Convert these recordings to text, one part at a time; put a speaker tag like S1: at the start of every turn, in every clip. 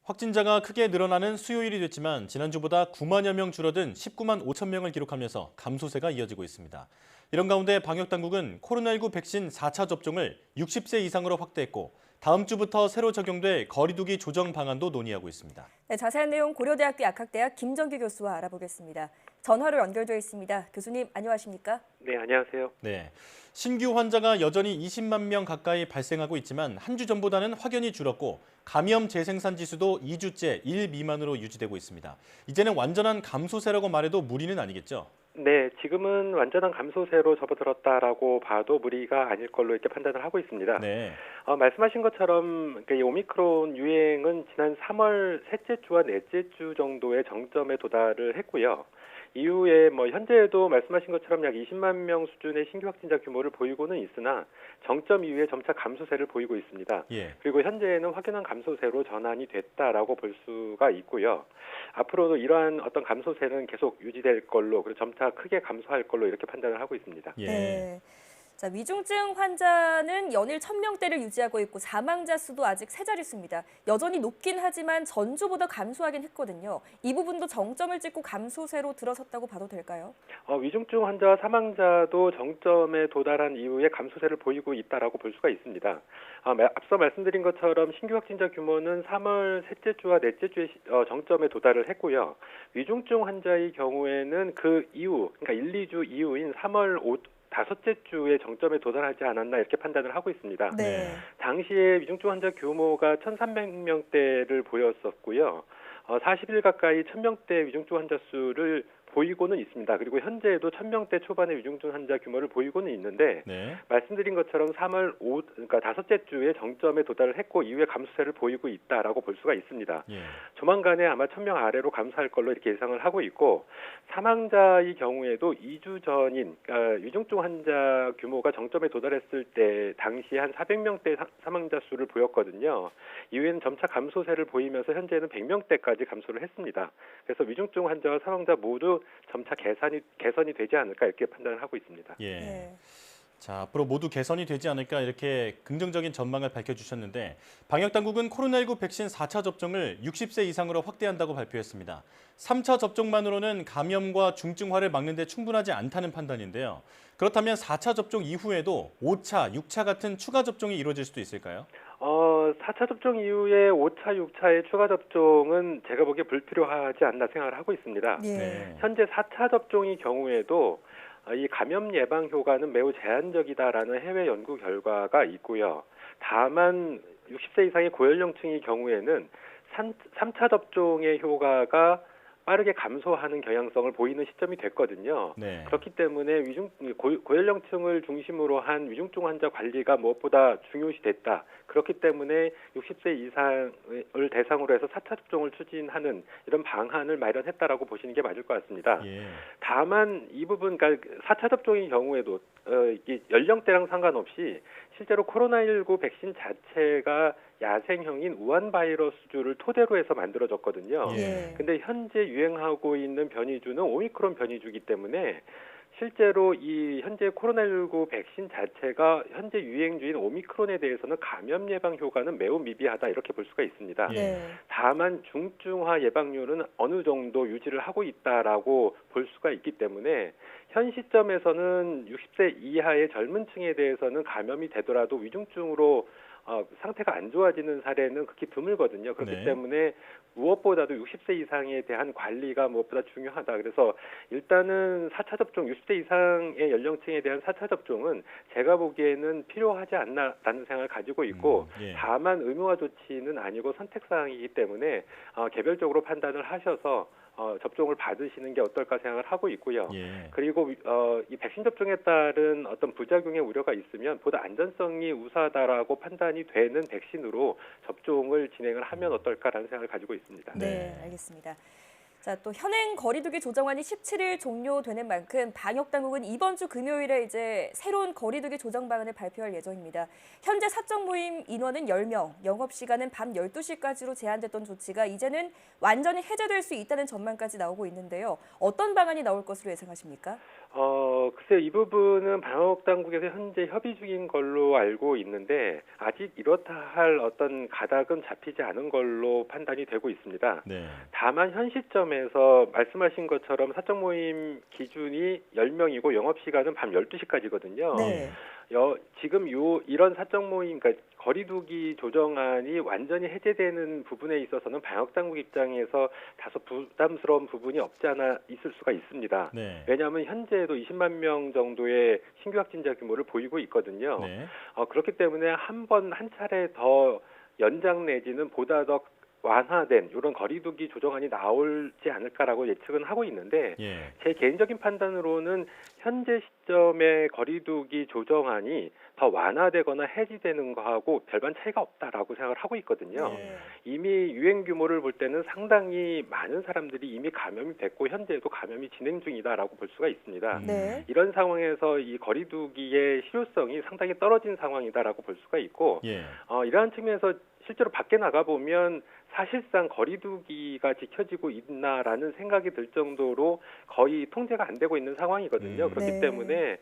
S1: 확진자가 크게 늘어나는 수요일이 됐지만 지난주보다 9만여 명 줄어든 19만 5천 명을 기록하면서 감소세가 이어지고 있습니다. 이런 가운데 방역당국은 코로나19 백신 4차 접종을 60세 이상으로 확대했고 다음 주부터 새로 적용될 거리두기 조정 방안도 논의하고 있습니다.
S2: 네, 자세한 내용 고려대학교 약학대학 김정규 교수와 알아보겠습니다. 전화로 연결되어 있습니다. 교수님 안녕하십니까?
S3: 네, 안녕하세요.
S1: 네, 신규 환자가 여전히 20만 명 가까이 발생하고 있지만 한 주 전보다는 확연히 줄었고 감염 재생산 지수도 2주째 1 미만으로 유지되고 있습니다. 이제는 완전한 감소세라고 말해도 무리는 아니겠죠?
S3: 네, 지금은 완전한 감소세로 접어들었다라고 봐도 무리가 아닐 걸로 이렇게 판단을 하고 있습니다.
S1: 네.
S3: 말씀하신 것처럼 이 오미크론 유행은 지난 3월 셋째 주와 넷째 주 정도의 정점에 도달을 했고요. 이후에 현재에도 말씀하신 것처럼 약 20만 명 수준의 신규 확진자 규모를 보이고는 있으나 정점 이후에 점차 감소세를 보이고 있습니다.
S1: 예.
S3: 그리고 현재에는 확연한 감소세로 전환이 됐다라고 볼 수가 있고요. 앞으로도 이러한 어떤 감소세는 계속 유지될 걸로 그리고 점차 크게 감소할 걸로 이렇게 판단을 하고 있습니다.
S1: 예.
S2: 네. 자, 위중증 환자는 연일 1,000명대를 유지하고 있고 사망자 수도 아직 세 자릿수입니다. 여전히 높긴 하지만 전주보다 감소하긴 했거든요. 이 부분도 정점을 찍고 감소세로 들어섰다고 봐도 될까요?
S3: 위중증 환자와 사망자도 정점에 도달한 이후에 감소세를 보이고 있다라고 볼 수가 있습니다. 앞서 말씀드린 것처럼 신규 확진자 규모는 3월 셋째 주와 넷째 주에 정점에 도달을 했고요. 위중증 환자의 경우에는 그 이후, 그러니까 1, 2주 이후인 3월 다섯째 주에 정점에 도달하지 않았나 이렇게 판단을 하고 있습니다.
S2: 네.
S3: 당시에 위중증 환자 규모가 1,300명대를 보였었고요. 40일 가까이 1,000명대 위중증 환자 수를 보이고는 있습니다. 그리고 현재에도 1,000명대 초반의 위중증 환자 규모를 보이고는 있는데
S1: 네.
S3: 말씀드린 것처럼 3월 그러니까 다섯째 주에 정점에 도달을 했고 이후에 감소세를 보이고 있다라고 볼 수가 있습니다.
S1: 예.
S3: 조만간에 아마 1,000명 아래로 감소할 걸로 이렇게 예상을 하고 있고 사망자의 경우에도 2주 전인 위중증 환자 규모가 정점에 도달했을 때 당시 한 400명대 사망자 수를 보였거든요. 이후에는 점차 감소세를 보이면서 현재는 100명대까지 감소를 했습니다. 그래서 위중증 환자와 사망자 모두 점차 개선이 되지 않을까 이렇게 판단을 하고 있습니다.
S1: 예.
S2: 네.
S1: 자, 앞으로 모두 개선이 되지 않을까 이렇게 긍정적인 전망을 밝혀주셨는데 방역당국은 코로나19 백신 4차 접종을 60세 이상으로 확대한다고 발표했습니다. 3차 접종만으로는 감염과 중증화를 막는 데 충분하지 않다는 판단인데요. 그렇다면 4차 접종 이후에도 5차, 6차 같은 추가 접종이 이루어질 수도 있을까요?
S3: 4차 접종 이후에 5차, 6차의 추가 접종은 제가 보기에 불필요하지 않나 생각을 하고 있습니다.
S2: 예.
S1: 네.
S3: 현재 4차 접종의 경우에도 이 감염 예방 효과는 매우 제한적이다라는 해외 연구 결과가 있고요. 다만 60세 이상의 고연령층의 경우에는 3차 접종의 효과가 빠르게 감소하는 경향성을 보이는 시점이 됐거든요.
S1: 네.
S3: 그렇기 때문에 고연령층을 중심으로 한 위중증 환자 관리가 무엇보다 중요시 됐다. 그렇기 때문에 60세 이상을 대상으로 해서 4차 접종을 추진하는 이런 방안을 마련했다라고 보시는 게 맞을 것 같습니다.
S1: 예.
S3: 다만 이 부분, 그러니까 4차 접종의 경우에도 이 연령대랑 상관없이 실제로 코로나19 백신 자체가 야생형인 우한 바이러스주를 토대로 해서 만들어졌거든요.
S1: 예.
S3: 근데 현재 유행하고 있는 변이주는 오미크론 변이주이기 때문에 실제로 이 현재 코로나19 백신 자체가 현재 유행주인 오미크론에 대해서는 감염 예방 효과는 매우 미비하다 이렇게 볼 수가 있습니다.
S1: 예.
S2: 네.
S3: 다만 중증화 예방률은 어느 정도 유지를 하고 있다라고 볼 수가 있기 때문에 현 시점에서는 60세 이하의 젊은 층에 대해서는 감염이 되더라도 위중증으로 상태가 안 좋아지는 사례는 극히 드물거든요. 그렇기
S1: 네.
S3: 때문에 무엇보다도 60세 이상에 대한 관리가 무엇보다 중요하다. 그래서 일단은 4차 접종, 60세 이상의 연령층에 대한 4차 접종은 제가 보기에는 필요하지 않나라는 생각을 가지고 있고
S1: 예.
S3: 다만 의무화 조치는 아니고 선택사항이기 때문에 개별적으로 판단을 하셔서 접종을 받으시는 게 어떨까 생각을 하고 있고요.
S1: 예.
S3: 그리고 이 백신 접종에 따른 어떤 부작용의 우려가 있으면 보다 안전성이 우수하다라고 판단이 되는 백신으로 접종을 진행을 하면 어떨까라는 생각을 가지고 있습니다.
S2: 네, 알겠습니다. 자, 또 현행 거리두기 조정안이 17일 종료되는 만큼 방역당국은 이번 주 금요일에 이제 새로운 거리두기 조정 방안을 발표할 예정입니다. 현재 사적 모임 인원은 10명, 영업시간은 밤 12시까지로 제한됐던 조치가 이제는 완전히 해제될 수 있다는 전망까지 나오고 있는데요. 어떤 방안이 나올 것으로 예상하십니까?
S3: 글쎄요, 이 부분은 방역 당국에서 현재 협의 중인 걸로 알고 있는데 아직 이렇다 할 어떤 가닥은 잡히지 않은 걸로 판단이 되고 있습니다.
S1: 네.
S3: 다만 현 시점에서 말씀하신 것처럼 사적 모임 기준이 10명이고 영업 시간은 밤 12시까지거든요.
S2: 네.
S3: 지금 이런 사적 모임, 그러니까 거리두기 조정안이 완전히 해제되는 부분에 있어서는 방역 당국 입장에서 다소 부담스러운 부분이 없지 않아 있을 수가 있습니다.
S1: 네.
S3: 왜냐하면 현재도 20만 명 정도의 신규 확진자 규모를 보이고 있거든요.
S1: 네.
S3: 그렇기 때문에 한 차례 더 연장 내지는 보다 더 완화된 이런 거리두기 조정안이 나올지 않을까라고 예측은 하고 있는데
S1: 예.
S3: 제 개인적인 판단으로는 현재 시점의 거리두기 조정안이 더 완화되거나 해지되는 거하고 별반 차이가 없다라고 생각을 하고 있거든요.
S2: 네.
S3: 이미 유행 규모를 볼 때는 상당히 많은 사람들이 이미 감염이 됐고 현재도 감염이 진행 중이다라고 볼 수가 있습니다.
S2: 네.
S3: 이런 상황에서 이 거리두기의 실효성이 상당히 떨어진 상황이다라고 볼 수가 있고
S1: 예.
S3: 이러한 측면에서 실제로 밖에 나가 보면 사실상 거리두기가 지켜지고 있나라는 생각이 들 정도로 거의 통제가 안 되고 있는 상황이거든요. 그렇기
S2: 네.
S3: 때문에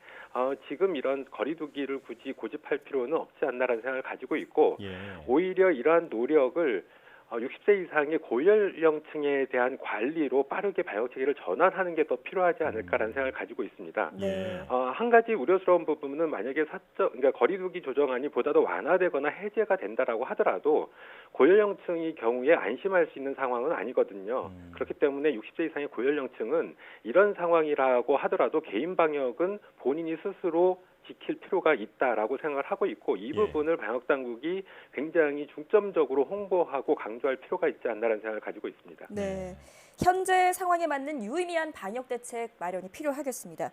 S3: 지금 이런 거리두기를 굳이 고집할 필요는 없지 않나라는 생각을 가지고 있고
S1: 예.
S3: 오히려 이러한 노력을 60세 이상의 고연령층에 대한 관리로 빠르게 방역 체계를 전환하는 게 더 필요하지 않을까라는 생각을 가지고 있습니다.
S2: 네.
S3: 한 가지 우려스러운 부분은 만약에 그러니까 거리두기 조정안이 보다 더 완화되거나 해제가 된다라고 하더라도 고연령층의 경우에 안심할 수 있는 상황은 아니거든요. 그렇기 때문에 60세 이상의 고연령층은 이런 상황이라고 하더라도 개인 방역은 본인이 스스로 지킬 필요가 있다라고 생각을 하고 있고 이 부분을 방역 당국이 굉장히 중점적으로 홍보하고 강조할 필요가 있지 않나라는 생각을 가지고 있습니다.
S2: 네. 현재 상황에 맞는 유의미한 방역 대책 마련이 필요하겠습니다.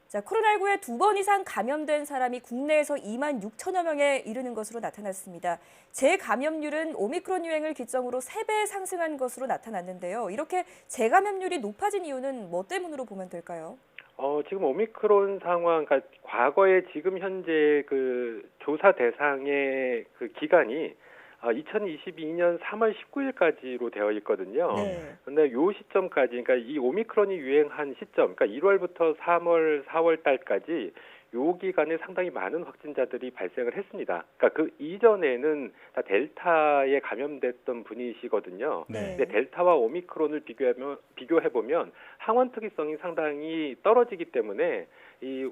S2: 자, 코로나19에 2번 이상 감염된 사람이 국내에서 2만 6천여 명에 이르는 것으로 나타났습니다. 재감염률은 오미크론 유행을 기점으로 3배 상승한 것으로 나타났는데요. 이렇게 재감염률이 높아진 이유는 뭐 때문으로 보면 될까요?
S3: 지금 오미크론 상황, 그러니까 과거에 지금 현재 그 조사 대상의 그 기간이 2022년 3월 19일까지로 되어 있거든요.
S2: 네.
S3: 근데 요 시점까지, 그러니까 이 오미크론이 유행한 시점, 그러니까 1월부터 3월, 4월 달까지 요 기간에 상당히 많은 확진자들이 발생을 했습니다. 그러니까 그 이전에는 다 델타에 감염됐던 분이시거든요.
S1: 네.
S3: 근데 델타와 오미크론을 비교해보면 항원 특이성이 상당히 떨어지기 때문에 이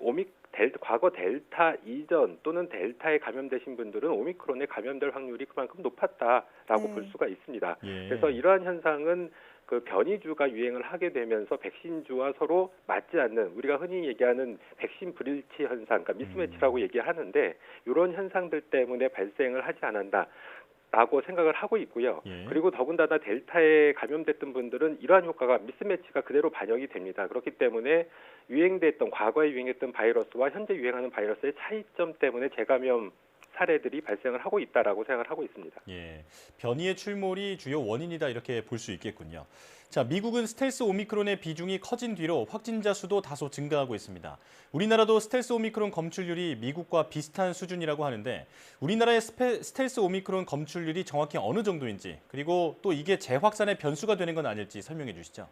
S3: 과거 델타 이전 또는 델타에 감염되신 분들은 오미크론에 감염될 확률이 그만큼 높았다라고
S2: 네.
S3: 볼 수가 있습니다.
S1: 예.
S3: 그래서 이러한 현상은 그 변이주가 유행을 하게 되면서 백신주와 서로 맞지 않는 우리가 흔히 얘기하는 백신 불일치 현상, 그러니까 미스매치라고 얘기하는데 이런 현상들 때문에 발생을 하지 않았다라고 생각을 하고 있고요.
S1: 예.
S3: 그리고 더군다나 델타에 감염됐던 분들은 이러한 효과가 미스매치가 그대로 반영이 됩니다. 그렇기 때문에 과거에 유행했던 바이러스와 현재 유행하는 바이러스의 차이점 때문에 재감염 사례들이 발생을 하고 있다라고 생각을 하고 있습니다.
S1: 예, 변이의 출몰이 주요 원인이다 이렇게 볼 수 있겠군요. 자, 미국은 스텔스 오미크론의 비중이 커진 뒤로 확진자 수도 다소 증가하고 있습니다. 우리나라도 스텔스 오미크론 검출률이 미국과 비슷한 수준이라고 하는데 우리나라의 스텔스 오미크론 검출률이 정확히 어느 정도인지 그리고 또 이게 재확산의 변수가 되는 건 아닐지 설명해 주시죠.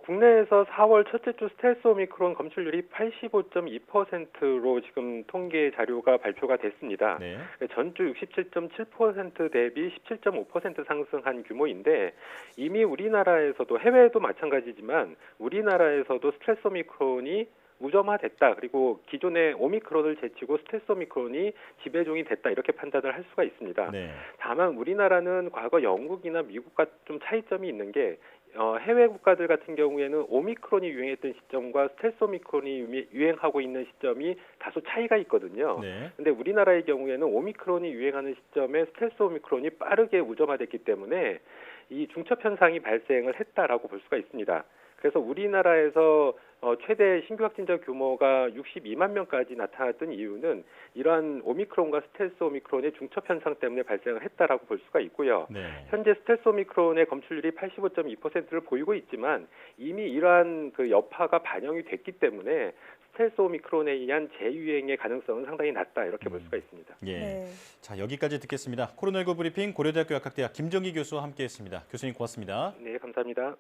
S3: 국내에서 4월 첫째 주 스텔스 오미크론 검출률이 85.2%로 지금 통계 자료가 발표가 됐습니다.
S1: 네.
S3: 전주 67.7% 대비 17.5% 상승한 규모인데 이미 우리나라에서도 해외도 마찬가지지만 우리나라에서도 스텔스 오미크론이 무점화됐다. 그리고 기존의 오미크론을 제치고 스텔스 오미크론이 지배종이 됐다. 이렇게 판단을 할 수가 있습니다.
S1: 네.
S3: 다만 우리나라는 과거 영국이나 미국과 좀 차이점이 있는 게 해외 국가들 같은 경우에는 오미크론이 유행했던 시점과 스텔스 오미크론이 유행하고 있는 시점이 다소 차이가 있거든요.
S1: 네.
S3: 근데 우리나라의 경우에는 오미크론이 유행하는 시점에 스텔스 오미크론이 빠르게 우점화됐기 때문에 이 중첩 현상이 발생을 했다라고 볼 수가 있습니다. 그래서 우리나라에서 최대 신규 확진자 규모가 62만 명까지 나타났던 이유는 이러한 오미크론과 스텔스 오미크론의 중첩 현상 때문에 발생을 했다라고 볼 수가 있고요.
S1: 네.
S3: 현재 스텔스 오미크론의 검출률이 85.2%를 보이고 있지만 이미 이러한 그 여파가 반영이 됐기 때문에 스텔스 오미크론에 의한 재유행의 가능성은 상당히 낮다 이렇게 볼 수가 있습니다.
S1: 예.
S2: 네.
S1: 자, 여기까지 듣겠습니다. 코로나19 브리핑 고려대학교 약학대학 김정기 교수와 함께했습니다. 교수님 고맙습니다.
S3: 네, 감사합니다.